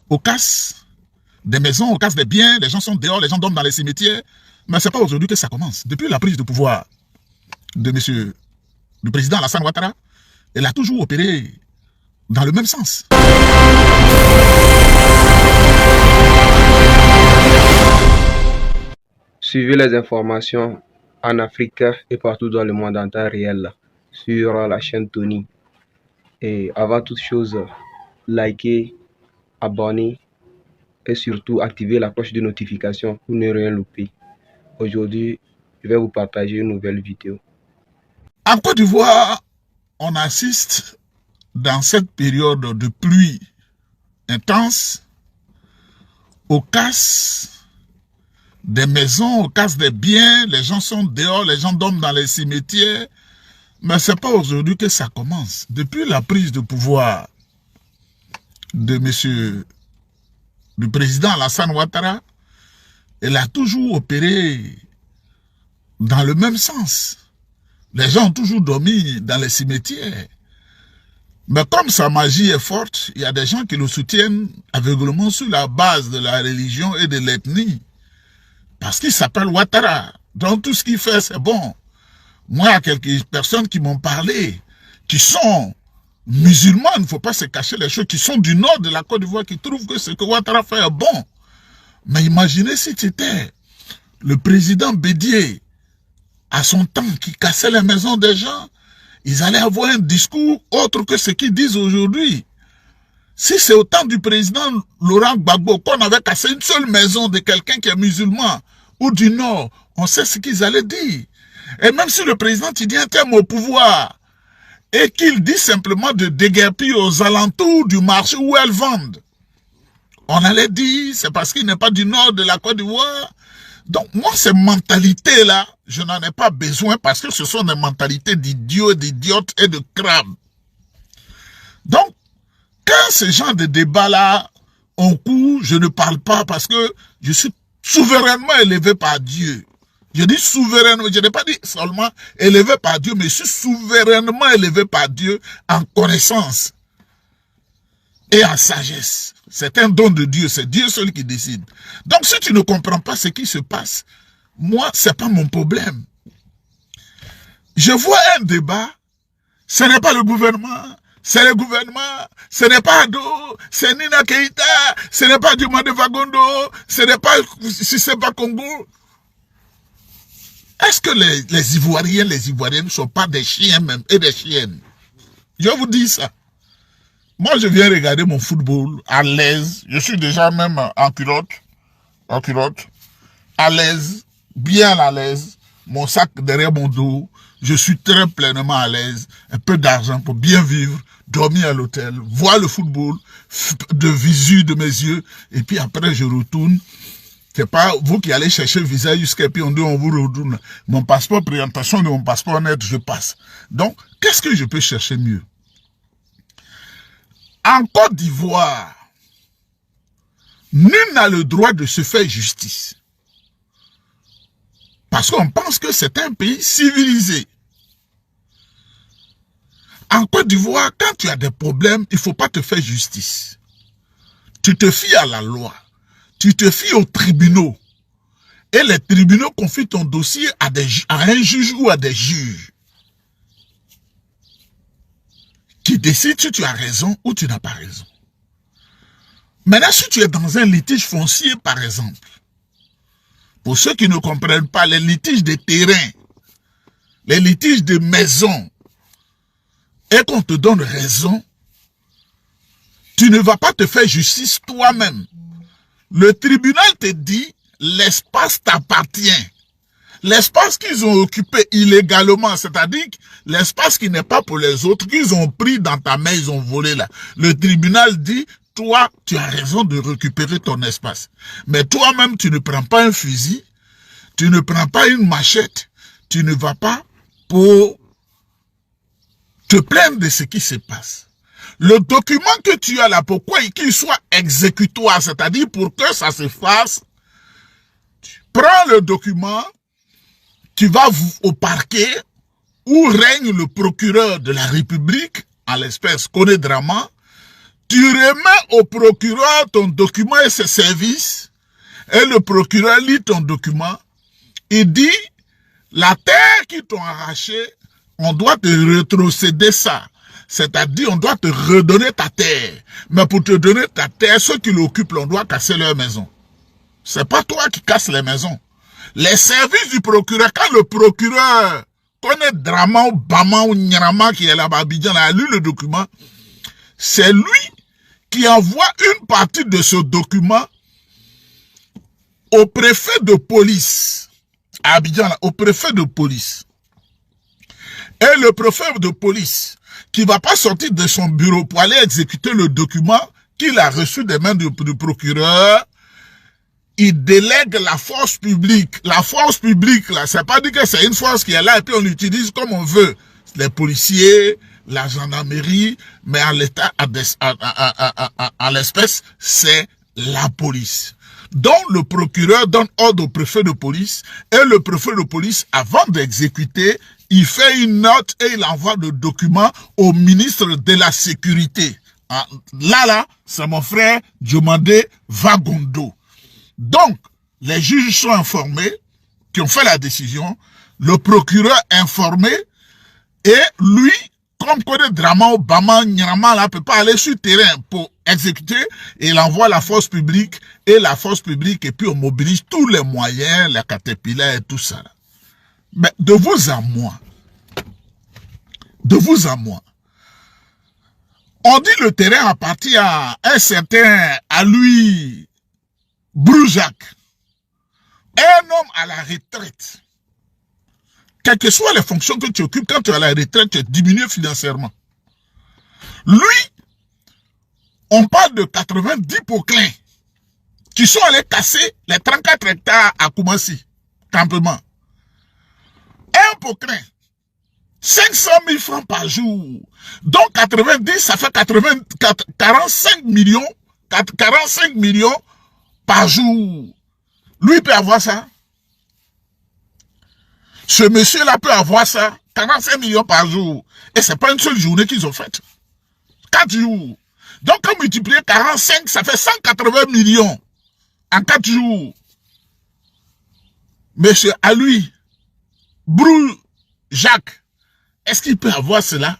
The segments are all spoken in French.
on casse des maisons, on casse des biens, les gens sont dehors, les gens dorment dans les cimetières. Mais ce n'est pas aujourd'hui que ça commence. Depuis la prise de pouvoir de du président Alassane Ouattara, elle a toujours opéré dans le même sens. Suivez les informations en Afrique et partout dans le monde en temps réel sur la chaîne Tony. Et avant toute chose, likez, abonnez et surtout activez la cloche de notification pour ne rien louper. Aujourd'hui, je vais vous partager une nouvelle vidéo. En Côte d'Ivoire, on assiste dans cette période de pluie intense aux casses des maisons, on casse des biens, les gens sont dehors, les gens dorment dans les cimetières. Mais ce n'est pas aujourd'hui que ça commence. Depuis la prise de pouvoir de du président Alassane Ouattara, elle a toujours opéré dans le même sens. Les gens ont toujours dormi dans les cimetières. Mais comme sa magie est forte, il y a des gens qui le soutiennent aveuglément sur la base de la religion et de l'ethnie. Parce qu'il s'appelle Ouattara. Donc tout ce qu'il fait, c'est bon. Moi, il y a quelques personnes qui m'ont parlé, qui sont musulmans, il ne faut pas se cacher les choses, qui sont du nord de la Côte d'Ivoire, qui trouvent que ce que Ouattara fait est bon. Mais imaginez si c'était le président Bédié, à son temps, qui cassait les maisons des gens, ils allaient avoir un discours autre que ce qu'ils disent aujourd'hui. Si c'est au temps du président Laurent Gbagbo qu'on avait cassé une seule maison de quelqu'un qui est musulman ou du Nord, on sait ce qu'ils allaient dire. Et même si le président Tidien est au pouvoir et qu'il dit simplement de déguerpir aux alentours du marché où elles vendent, on allait dire c'est parce qu'il n'est pas du Nord de la Côte d'Ivoire. Donc moi, ces mentalités-là, je n'en ai pas besoin parce que ce sont des mentalités d'idiots, d'idiotes et de crabes. Donc, quand ce genre de débat-là ont cours, je ne parle pas parce que je suis souverainement élevé par Dieu. Je dis souverainement, je n'ai pas dit seulement élevé par Dieu, mais je suis souverainement élevé par Dieu en connaissance et en sagesse. C'est un don de Dieu, c'est Dieu seul qui décide. Donc si tu ne comprends pas ce qui se passe, moi, ce n'est pas mon problème. Je vois un débat, ce n'est pas le gouvernement, c'est le gouvernement, ce n'est pas Ado, c'est Nina Keïta, ce n'est pas Diomaye Fagondo, ce n'est pas Siseba Congo. Est-ce que les Ivoiriens, les Ivoiriennes ne sont pas des chiens même et des chiennes? Je vous dis ça. Moi, je viens regarder mon football à l'aise. Je suis déjà même en culotte, à l'aise, bien à l'aise. Mon sac derrière mon dos. Je suis très pleinement à l'aise. Un peu d'argent pour bien vivre, dormir à l'hôtel, voir le football de visu de mes yeux. Et puis après, je retourne. C'est pas vous qui allez chercher le visa jusqu'à puis on dit on vous retourne. Mon passeport, présentation de mon passeport net, je passe. Donc, qu'est-ce que je peux chercher mieux? En Côte d'Ivoire, nul n'a le droit de se faire justice. Parce qu'on pense que c'est un pays civilisé. En Côte d'Ivoire, quand tu as des problèmes, il ne faut pas te faire justice. Tu te fies à la loi. Tu te fies aux tribunaux. Et les tribunaux confient ton dossier à un juge ou à des juges. Qui décide si tu as raison ou tu n'as pas raison. Maintenant, si tu es dans un litige foncier, par exemple, pour ceux qui ne comprennent pas, les litiges de terrain, les litiges de maison, et qu'on te donne raison, tu ne vas pas te faire justice toi-même. Le tribunal te dit, l'espace t'appartient. L'espace qu'ils ont occupé illégalement, c'est-à-dire l'espace qui n'est pas pour les autres, qu'ils ont pris dans ta main, ils ont volé là. Le tribunal dit, toi, tu as raison de récupérer ton espace. Mais toi-même, tu ne prends pas un fusil, tu ne prends pas une machette, tu ne vas pas pour te plaindre de ce qui se passe. Le document que tu as là, pourquoi qu'il soit exécutoire, c'est-à-dire pour que ça se fasse, tu prends le document, tu vas au parquet où règne le procureur de la République, en l'espèce Koné Drama, Tu remets au procureur ton document et ses services, et le procureur lit ton document, il dit, la terre qu'ils t'ont arrachée, on doit te rétrocéder ça. C'est-à-dire, on doit te redonner ta terre. Mais pour te donner ta terre, ceux qui l'occupent, on doit casser leur maison. C'est pas toi qui casses les maisons. Les services du procureur, quand le procureur connaît Draman ou Bama ou Nyarama qui est là-bas, Abidjan, a lu le document, c'est lui qui envoie une partie de ce document au préfet de police, à Abidjan, au préfet de police. Et le préfet de police, qui ne va pas sortir de son bureau pour aller exécuter le document qu'il a reçu des mains du procureur, il délègue la force publique. La force publique, là, c'est pas dit que c'est une force qui est là et puis on l'utilise comme on veut. Les policiers, la gendarmerie, mais en l'état, à l'espèce, c'est la police. Donc, le procureur donne ordre au préfet de police et le préfet de police, avant d'exécuter, il fait une note et il envoie le document au ministre de la Sécurité. Là, c'est mon frère Diomandé Vagondo. Donc, les juges sont informés, qui ont fait la décision, le procureur informé, et lui, comme connaît Draman, Obama, Nyarama, là, peut pas aller sur le terrain pour exécuter, et il envoie la force publique, et puis on mobilise tous les moyens, les caterpillars et tout ça. Mais de vous à moi, on dit le terrain appartient à un certain, à lui, Broujac, un homme à la retraite. Quelles que soient les fonctions que tu occupes, quand tu es à la retraite, tu es diminué financièrement. Lui, on parle de 90 poclins qui sont allés casser les 34 hectares à Koumassi, campement. Un poclin, 500 000 francs par jour. Donc 90, ça fait 45 millions par jour. Lui peut avoir ça. Ce monsieur-là peut avoir ça. 45 millions par jour. Et c'est pas une seule journée qu'ils ont faite. 4 jours. Donc, quand multiplier 45, ça fait 180 millions. En 4 jours. Monsieur, à lui, Brou Jacques, est-ce qu'il peut avoir cela?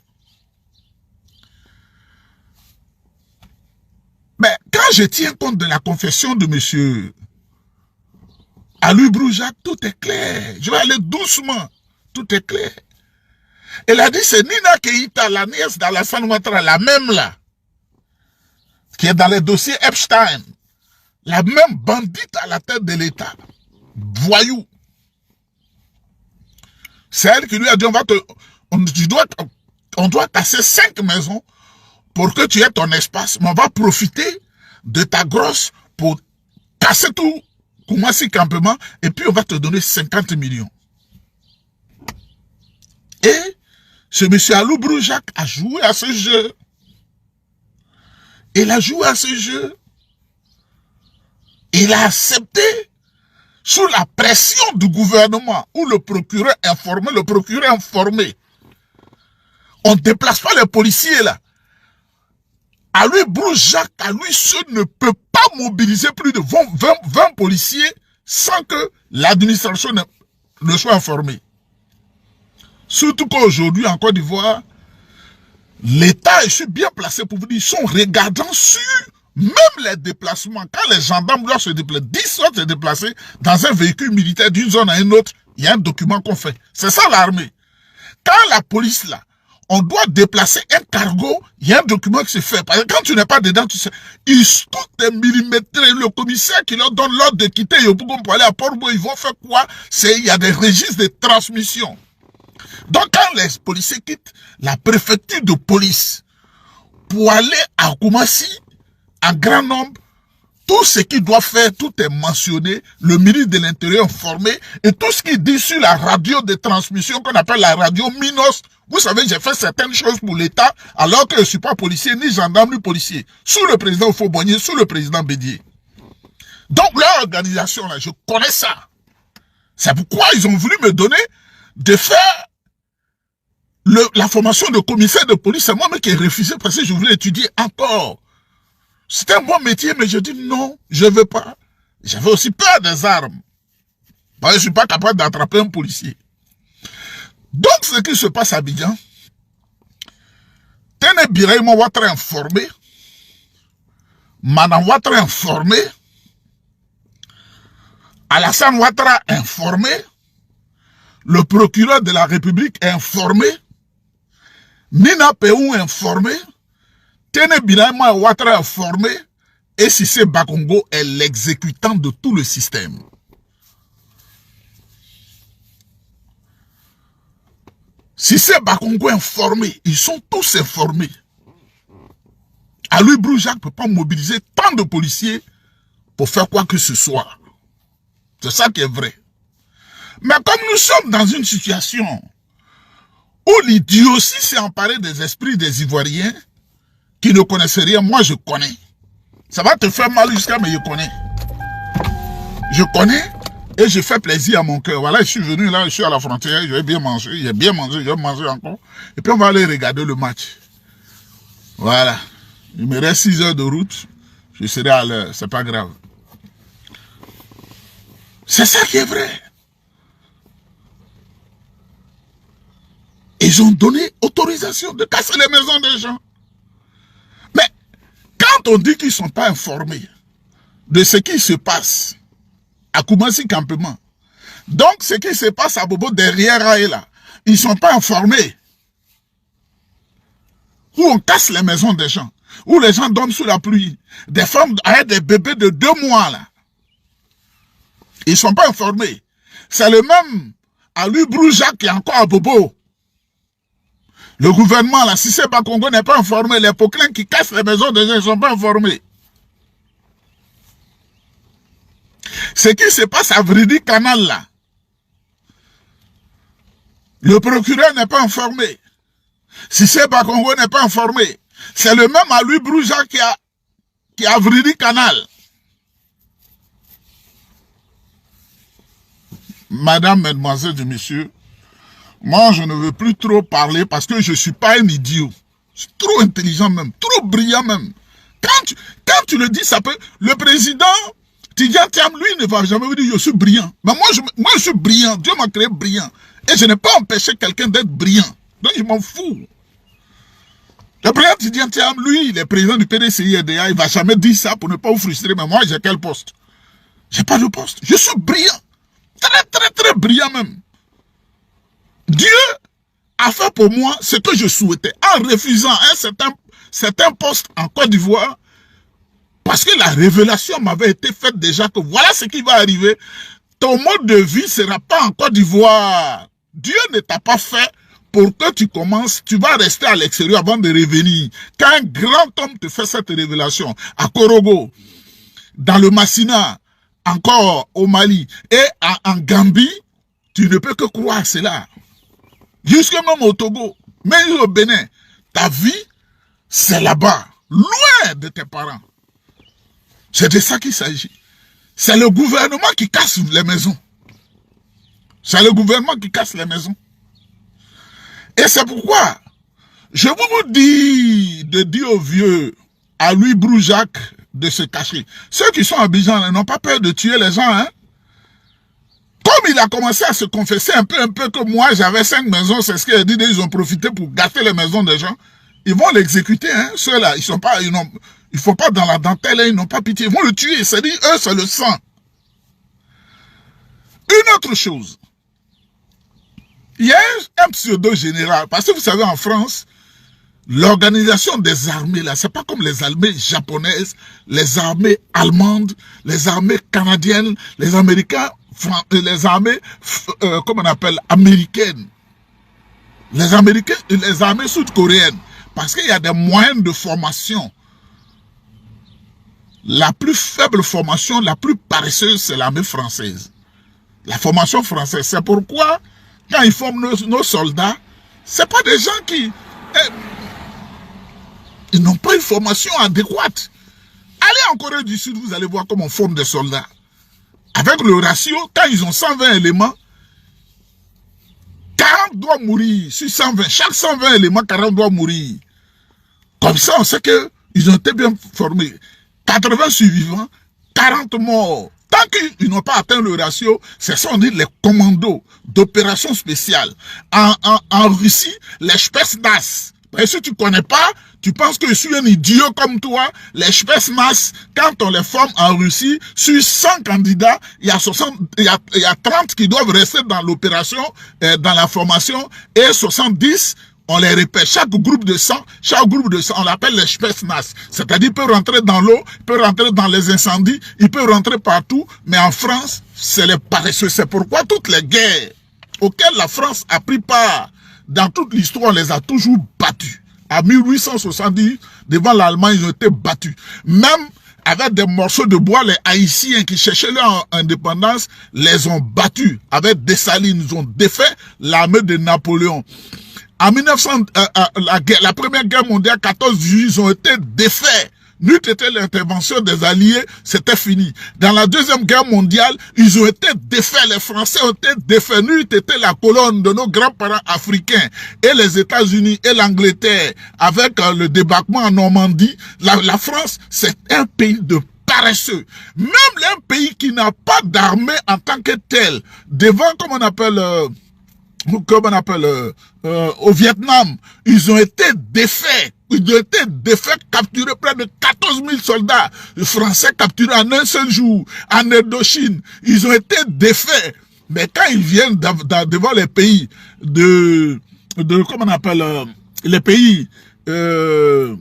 Mais quand je tiens compte de la confession de monsieur Alou Broujac, tout est clair. Je vais aller doucement. Tout est clair. Elle a dit, c'est Nina Keïta, la nièce d'Alassane Ouattara, la même là, qui est dans les dossiers Epstein. La même bandite à la tête de l'État. Voyou. C'est elle qui lui a dit, on doit casser 5 maisons pour que tu aies ton espace, mais on va profiter de ta grosse pour casser tout Koumassi campement et puis on va te donner 50 millions. Et ce monsieur Alou Broujac a joué à ce jeu. Il a joué à ce jeu. Il a accepté sous la pression du gouvernement où le procureur informé. On ne déplace pas les policiers là. Alou Broujac, à lui seul, ne peut pas mobiliser plus de 20 policiers sans que l'administration ne soit informée. Surtout qu'aujourd'hui, en Côte d'Ivoire, l'État est bien placé pour vous dire, ils sont regardants sur même les déplacements. Quand les gendarmes doivent se déplacer, 10 doivent se déplacer dans un véhicule militaire d'une zone à une autre, il y a un document qu'on fait. C'est ça l'armée. Quand la police là, on doit déplacer un cargo, il y a un document qui se fait. Parce que quand tu n'es pas dedans, tu sais, tout est millimétré. Le commissaire qui leur donne l'ordre de quitter Yopougon pour aller à Port-Boué, ils vont faire quoi? Il y a des registres de transmission. Donc quand les policiers quittent la préfecture de police pour aller à Koumassi, en grand nombre, tout ce qu'ils doivent faire, tout est mentionné, le ministre de l'Intérieur est formé, et tout ce qu'il dit sur la radio de transmission qu'on appelle la radio Minos. Vous savez, j'ai fait certaines choses pour l'État, alors que je ne suis pas policier, ni gendarme, ni policier. Sous le président Fauboigné, sous le président Bédier. Donc leur organisation, là, je connais ça. C'est pourquoi ils ont voulu me donner de faire la formation de commissaire de police. C'est moi-même qui ai refusé parce que je voulais étudier encore C'est un bon métier, mais je dis non, je ne veux pas. J'avais aussi peur des armes. Parce que je ne suis pas capable d'attraper un policier. Donc, ce qui se passe à Abidjan, Tene Biraima Ouattara informé, Madame Ouattara informé, Alassane Ouattara informé, le procureur de la République informé, Nina Peou informé, Tene Biraima Ouattara informé, et Cissé Bakongo est l'exécutant de tout le système. Cissé Bakongo informé, ils sont tous informés. Aloui Broujac ne peut pas mobiliser tant de policiers pour faire quoi que ce soit. C'est ça qui est vrai. Mais comme nous sommes dans une situation où l'idiotie s'est emparée des esprits des Ivoiriens qui ne connaissent rien, moi je connais. Ça va te faire mal jusqu'à mais je connais. Je connais et je fais plaisir à mon cœur. Voilà, je suis venu là, je suis à la frontière, je vais bien manger, j'ai bien mangé, je vais manger encore. Et puis on va aller regarder le match. Voilà. Il me reste 6 heures de route, je serai à l'heure, c'est pas grave. C'est ça qui est vrai. Ils ont donné autorisation de casser les maisons des gens. Mais quand on dit qu'ils ne sont pas informés de ce qui se passe à Koumassi Campement, donc ce qui se passe à Bobo derrière Aïla, ils ne sont pas informés. Où on casse les maisons des gens, où les gens dorment sous la pluie, des femmes avec des bébés de 2 mois là. Ils ne sont pas informés. C'est le même Aloui Broujac qui est encore à Bobo. Le gouvernement, la Cissé Bakongo n'est pas informé. Les Poclins qui cassent les maisons des gens ne sont pas informés. Ce qui se passe à Vridi Canal là, le procureur n'est pas informé. Cissé Bakongo n'est pas informé. C'est le même Aloui Broujac qui a Vridi Canal. Madame, mesdemoiselles et messieurs, moi je ne veux plus trop parler parce que je ne suis pas un idiot. Je suis trop intelligent même, trop brillant même. Quand tu le dis, ça peut... Le président Tidjane Thiam, lui, ne va jamais vous dire je suis brillant. Mais moi je suis brillant. Dieu m'a créé brillant. Et je n'ai pas empêché quelqu'un d'être brillant. Donc je m'en fous. Le président Tidjane Thiam, lui, il est président du PDCI-RDA, il ne va jamais dire ça pour ne pas vous frustrer. Mais moi, j'ai quel poste? J'ai pas de poste. Je suis brillant. Très, très, très brillant même. Dieu a fait pour moi ce que je souhaitais en refusant un certain poste en Côte d'Ivoire parce que la révélation m'avait été faite déjà que voilà ce qui va arriver. Ton mode de vie ne sera pas en Côte d'Ivoire. Dieu ne t'a pas fait pour que tu commences, tu vas rester à l'extérieur avant de revenir. Quand un grand homme te fait cette révélation à Korogo, dans le Massina, encore au Mali et en Gambie, tu ne peux que croire cela. Jusque même au Togo, même au Bénin, ta vie, c'est là-bas, loin de tes parents. C'est de ça qu'il s'agit. C'est le gouvernement qui casse les maisons. C'est le gouvernement qui casse les maisons. Et c'est pourquoi je vous dis de dire aux vieux, à Louis Broujac, de se cacher. Ceux qui sont à Abidjan n'ont pas peur de tuer les gens. Hein? Comme il a commencé à se confesser un peu que moi j'avais 5 maisons, c'est ce qu'il a dit, ils ont profité pour gâter les maisons des gens. Ils vont l'exécuter, hein? Ceux-là, ils ne font pas dans la dentelle, hein? Ils n'ont pas pitié, ils vont le tuer, c'est-à-dire eux c'est le sang. Une autre chose, il y a un pseudo général, parce que vous savez en France, l'organisation des armées, là, c'est pas comme les armées japonaises, les armées allemandes, les armées canadiennes, les Américains, les armées, comment on appelle, américaines. Les Américains, les armées sud-coréennes. Parce qu'il y a des moyens de formation. La plus faible formation, la plus paresseuse, c'est l'armée française. La formation française. C'est pourquoi, quand ils forment nos soldats, c'est pas des gens qui... ils n'ont pas une formation adéquate. Allez en Corée du Sud, vous allez voir comment on forme des soldats. Avec le ratio, quand ils ont 120 éléments, 40 doivent mourir sur 120. Chaque 120 éléments, 40 doivent mourir. Comme ça, on sait qu'ils ont été bien formés. 80 survivants, 40 morts. Tant qu'ils n'ont pas atteint le ratio, ce sont les commandos d'opération spéciale. En Russie, les Spetsnaz. Et si tu ne connais pas, tu penses que je suis un idiot comme toi. Les Spetsnaz, quand on les forme en Russie, sur 100 candidats, il y a 30 qui doivent rester dans l'opération, dans la formation, et 70 on les répète, chaque groupe de 100, on l'appelle les Spetsnaz. C'est-à-dire, il peut rentrer dans l'eau, il peut rentrer dans les incendies, il peut rentrer partout. Mais en France, c'est les paresseux. C'est pourquoi toutes les guerres auxquelles la France a pris part, dans toute l'histoire, on les a toujours battus. En 1870, devant l'Allemagne, ils ont été battus. Même avec des morceaux de bois, les Haïtiens qui cherchaient leur indépendance, les ont battus. Avec Dessalines, ils ont défait l'armée de Napoléon. En 1900, la première guerre mondiale, 14 juillet, ils ont été défaits. N'eût été l'intervention des Alliés, c'était fini. Dans la deuxième guerre mondiale, ils ont été défaits. Les Français ont été défaits. N'eût été la colonne de nos grands-parents africains et les États-Unis et l'Angleterre avec le débarquement en Normandie. La France, c'est un pays de paresseux. Même un pays qui n'a pas d'armée en tant que tel, devant, au Vietnam, ils ont été défaits. Ils ont été défaits, capturés près de 14 000 soldats français capturés en un seul jour. En Indochine, ils ont été défaits. Mais quand ils viennent devant les pays les pays de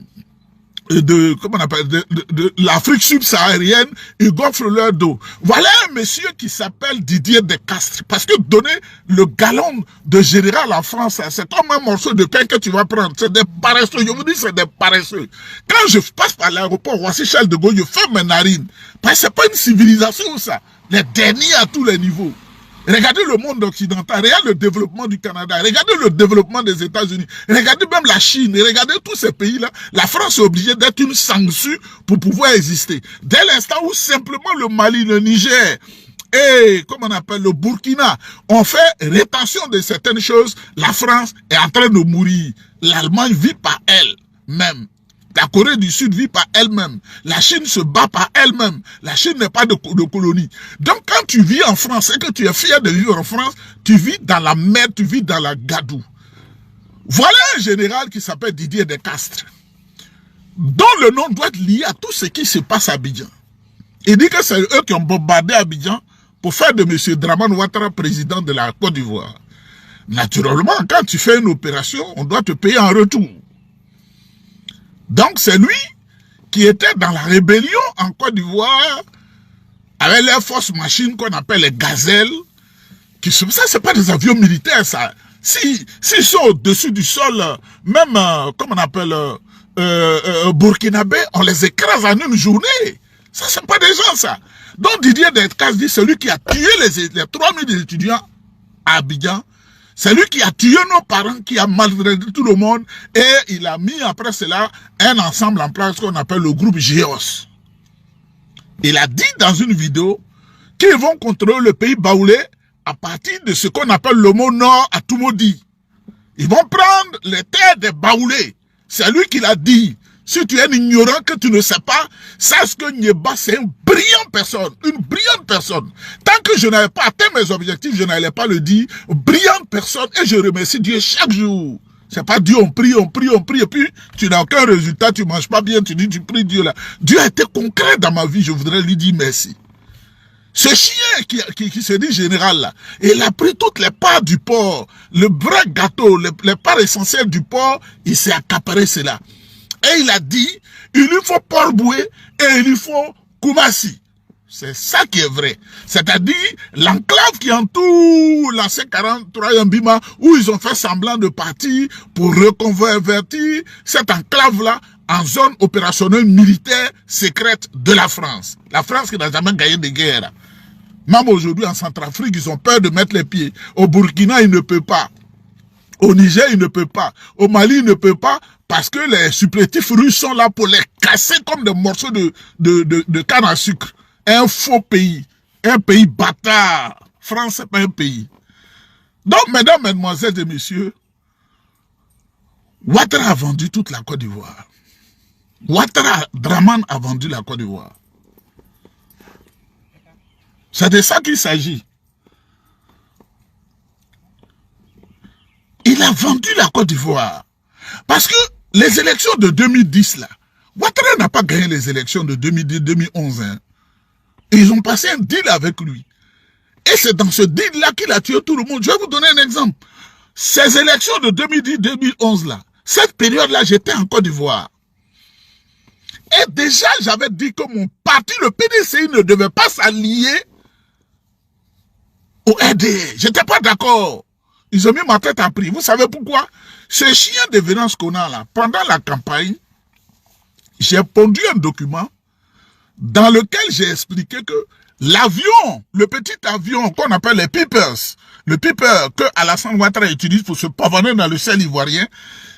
l'Afrique subsaharienne, ils gonflent leur dos. Voilà un monsieur qui s'appelle Didier Descastres. Parce que donner le galon de général en France, c'est comme un morceau de pain que tu vas prendre. C'est des paresseux. Je vous dis, c'est des paresseux. Quand je passe par l'aéroport Roissy-Charles de Gaulle, je ferme mes narines. Parce que c'est pas une civilisation, ça. Les derniers à tous les niveaux. Regardez le monde occidental, regardez le développement du Canada, regardez le développement des États-Unis, regardez même la Chine, et regardez tous ces pays-là. La France est obligée d'être une sangsue pour pouvoir exister. Dès l'instant où simplement le Mali, le Niger et, le Burkina ont fait rétention de certaines choses, la France est en train de mourir. L'Allemagne vit par elle-même. La Corée du Sud vit par elle-même. La Chine se bat par elle-même. La Chine n'est pas de colonie. Donc quand tu vis en France et que tu es fier de vivre en France, tu vis dans la merde, tu vis dans la gadoue. Voilà un général qui s'appelle Didier Descastres, dont le nom doit être lié à tout ce qui se passe à Abidjan. Il dit que c'est eux qui ont bombardé Abidjan pour faire de M. Dramane Ouattara président de la Côte d'Ivoire. Naturellement, quand tu fais une opération, on doit te payer en retour. Donc c'est lui qui était dans la rébellion en Côte d'Ivoire avec les forces machines qu'on appelle les gazelles. Ça, c'est pas des avions militaires, ça. S'ils sont au-dessus du sol, même, burkinabé, on les écrase en une journée. Ça, c'est pas des gens, ça. Donc Didier Descastres dit, celui qui a tué les 3000 étudiants à Abidjan, c'est lui qui a tué nos parents, qui a maltraité tout le monde, et il a mis après cela un ensemble en place qu'on appelle le groupe GEOS. Il a dit dans une vidéo qu'ils vont contrôler le pays baoulé à partir de ce qu'on appelle le mot nord à Tumodi. Ils vont prendre les terres des baoulés. C'est lui qui l'a dit. Si tu es un ignorant que tu ne sais pas, sache que Nyeba, c'est une brillante personne. Tant que je n'avais pas atteint mes objectifs, je n'allais pas le dire. Brillante personne, et je remercie Dieu chaque jour. C'est pas Dieu, on prie, et puis tu n'as aucun résultat, tu manges pas bien, tu dis, tu pries Dieu là. Dieu a été concret dans ma vie, je voudrais lui dire merci. Ce chien qui se dit général là, il a pris toutes les parts du porc, le vrai gâteau, les parts essentielles du porc, il s'est accaparé cela. Et il a dit, il lui faut Port-Boué et il lui faut Koumassi. C'est ça qui est vrai. C'est-à-dire l'enclave qui entoure la C43 Mbima, où ils ont fait semblant de partir pour reconvertir cette enclave-là en zone opérationnelle militaire secrète de la France. La France qui n'a jamais gagné de guerre. Même aujourd'hui en Centrafrique, ils ont peur de mettre les pieds. Au Burkina, ils ne peuvent pas. Au Niger, il ne peut pas. Au Mali, il ne peut pas parce que les supplétifs russes sont là pour les casser comme des morceaux de canne à sucre. Un faux pays. Un pays bâtard. France, c'est pas un pays. Donc, mesdames, mesdemoiselles et messieurs, Ouattara a vendu toute la Côte d'Ivoire. Ouattara Draman a vendu la Côte d'Ivoire. C'est de ça qu'il s'agit. Il a vendu la Côte d'Ivoire. Parce que les élections de 2010, là, Ouattara n'a pas gagné les élections de 2010-2011. Hein. Ils ont passé un deal avec lui. Et c'est dans ce deal-là qu'il a tué tout le monde. Je vais vous donner un exemple. Ces élections de 2010-2011, là, cette période-là, j'étais en Côte d'Ivoire. Et déjà, j'avais dit que mon parti, le PDCI, ne devait pas s'allier au RDR. Je n'étais pas d'accord. Ils ont mis ma tête à prix. Vous savez pourquoi? Ce chien de Venance qu'on a là, pendant la campagne, j'ai pondu un document dans lequel j'ai expliqué que l'avion, le petit avion qu'on appelle les Peepers, le Peeper que Alassane Ouattara utilise pour se pavaner dans le ciel ivoirien,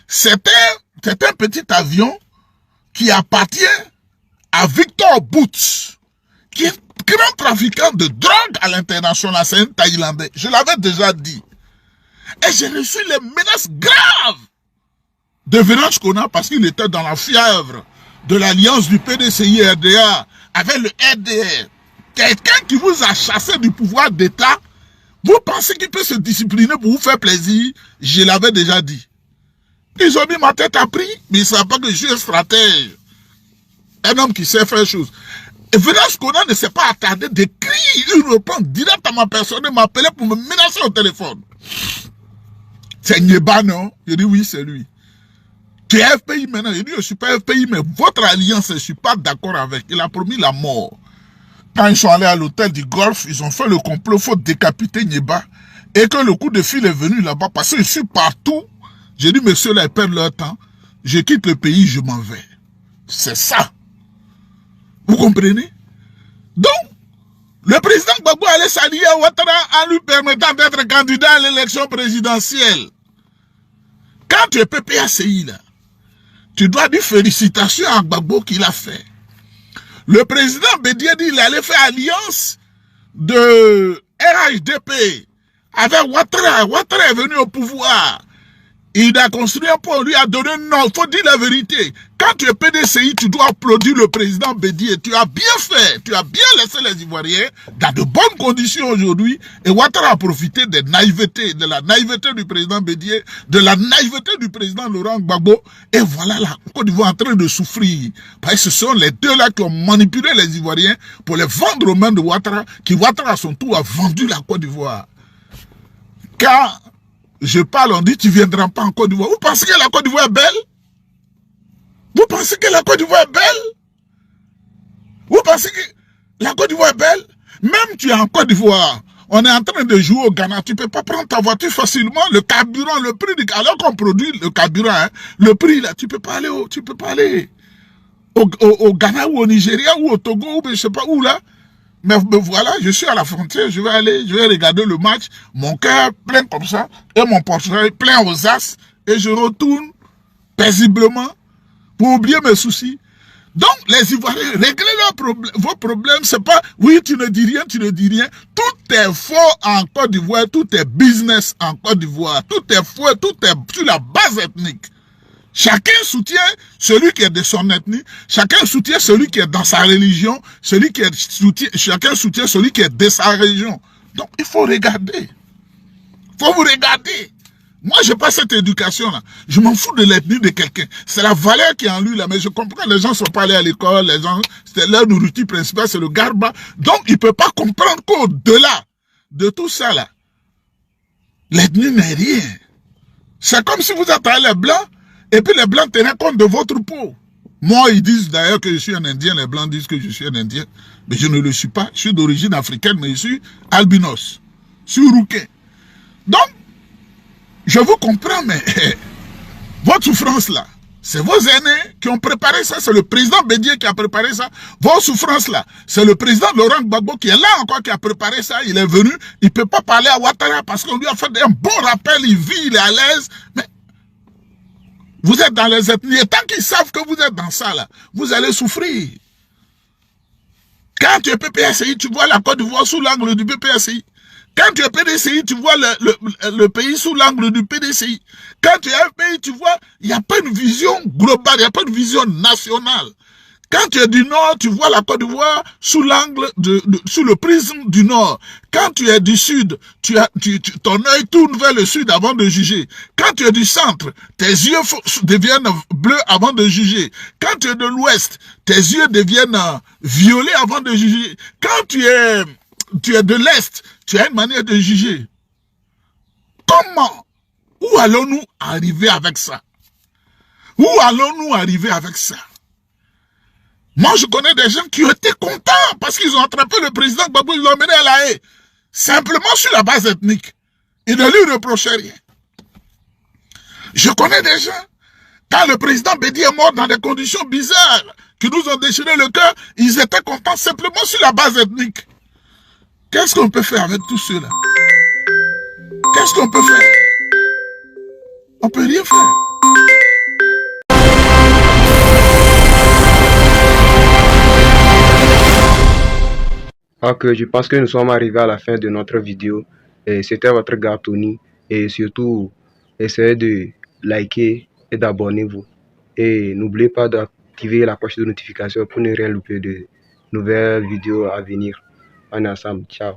c'est un petit avion qui appartient à Victor Boots, qui est grand trafiquant de drogue à l'international, c'est un Thaïlandais. Je l'avais déjà dit. Et j'ai reçu les menaces graves de Venance Kona parce qu'il était dans la fièvre de l'alliance du PDCI RDA avec le RDR. Quelqu'un qui vous a chassé du pouvoir d'État, vous pensez qu'il peut se discipliner pour vous faire plaisir? Je l'avais déjà dit. Ils ont mis ma tête à prix, mais ils ne savent pas que je suis un stratège. Un homme qui sait faire les choses. Et Venance Kona ne s'est pas attardé d'écrire, il reprend direct à ma personne et m'appeler pour me menacer au téléphone. C'est Nyeba, non? Je dis oui, c'est lui. Tu es FPI maintenant. Je dis je ne suis pas FPI, mais votre alliance, je ne suis pas d'accord avec. Il a promis la mort. Quand ils sont allés à l'hôtel du Golfe, ils ont fait le complot, il faut décapiter Nyeba. Et que le coup de fil est venu là-bas, parce que je suis partout. J'ai dit, messieurs, là, ils perdent leur temps. Je quitte le pays, je m'en vais. C'est ça. Vous comprenez? Donc, le président Gbagbo allait s'allier à Ouattara en lui permettant d'être candidat à l'élection présidentielle. Quand tu es PPACI, là, tu dois dire félicitations à Gbagbo qu'il a fait. Le président Bédié dit qu'il allait faire alliance de RHDP avec Ouattara. Ouattara est venu au pouvoir. Il a construit un pont, lui a donné non, il faut dire la vérité. Quand tu es PDCI, tu dois applaudir le président Bédié. Tu as bien fait, tu as bien laissé les Ivoiriens dans de bonnes conditions aujourd'hui. Et Ouattara a profité de la naïveté du président Bédié, de la naïveté du président Laurent Gbagbo. Et voilà la Côte d'Ivoire en train de souffrir. Parce que ce sont les deux-là qui ont manipulé les Ivoiriens pour les vendre aux mains de Ouattara, qui Ouattara à son tour a vendu la Côte d'Ivoire. Quand je parle, on dit tu ne viendras pas en Côte d'Ivoire. Vous pensez que la Côte d'Ivoire est belle? Vous pensez que la Côte d'Ivoire est belle? Vous pensez que la Côte d'Ivoire est belle? Même tu es en Côte d'Ivoire, on est en train de jouer au Ghana, tu ne peux pas prendre ta voiture facilement, le carburant, le prix, alors qu'on produit le carburant, hein, le prix là, tu ne peux pas aller au Ghana ou au Nigeria ou au Togo ou je ne sais pas où là. Mais voilà, je suis à la frontière, je vais regarder le match, mon cœur plein comme ça, et mon portefeuille plein aux as, et je retourne paisiblement pour oublier mes soucis. Donc, les Ivoiriens, réglez vos problèmes, c'est pas, oui, tu ne dis rien, tout est faux en Côte d'Ivoire, tout est business en Côte d'Ivoire, tout est faux, tout est sur la base ethnique. Chacun soutient celui qui est de son ethnie, chacun soutient celui qui est dans sa religion, chacun soutient celui qui est de sa région. Donc, il faut regarder. Il faut vous regarder. Moi, je n'ai pas cette éducation-là. Je m'en fous de l'ethnie de quelqu'un. C'est la valeur qui est en lui, là. Mais je comprends, les gens ne sont pas allés à l'école, les gens, c'est leur nourriture principale, c'est le garba. Donc, il ne peut pas comprendre qu'au-delà de tout ça, là, l'ethnie n'est rien. C'est comme si vous êtes les Blancs, et puis les Blancs tenaient compte de votre peau. Moi, ils disent d'ailleurs que je suis un Indien, les Blancs disent que je suis un Indien. Mais je ne le suis pas. Je suis d'origine africaine, mais je suis albinos. Je suis rouquin. Donc, je vous comprends, mais votre souffrance là, c'est vos aînés qui ont préparé ça, c'est le président Bédié qui a préparé ça. Vos souffrances là, c'est le président Laurent Gbagbo qui est là encore qui a préparé ça. Il est venu, il ne peut pas parler à Ouattara parce qu'on lui a fait un bon rappel, il vit, il est à l'aise. Mais vous êtes dans les ethnies, et tant qu'ils savent que vous êtes dans ça là, vous allez souffrir. Quand tu es PPACI, tu vois la Côte d'Ivoire sous l'angle du PPACI. Quand tu es PDCI, tu vois le pays sous l'angle du PDCI. Quand tu es FPI, tu vois, il n'y a pas une vision globale, il n'y a pas une vision nationale. Quand tu es du Nord, tu vois la Côte d'Ivoire sous l'angle sous le prisme du Nord. Quand tu es du Sud, ton œil tourne vers le Sud avant de juger. Quand tu es du Centre, tes yeux deviennent bleus avant de juger. Quand tu es de l'Ouest, tes yeux deviennent violets avant de juger. Quand tu es de l'Est, tu as une manière de juger. Comment? Où allons-nous arriver avec ça? Où allons-nous arriver avec ça? Moi, je connais des gens qui étaient contents parce qu'ils ont attrapé le président Gbagbo, ils l'ont emmené à La Haye. Simplement sur la base ethnique. Ils ne lui reprochaient rien. Je connais des gens, quand le président Bédi est mort dans des conditions bizarres, qui nous ont déchiré le cœur, ils étaient contents simplement sur la base ethnique. Qu'est-ce qu'on peut faire avec tout cela? Qu'est-ce qu'on peut faire? On ne peut rien faire. Ok, je pense que nous sommes arrivés à la fin de notre vidéo. C'était votre gars Tony. Et surtout, essayez de liker et d'abonnez-vous. Et n'oubliez pas d'activer la cloche de notification pour ne rien louper de nouvelles vidéos à venir. On est ensemble. Ciao.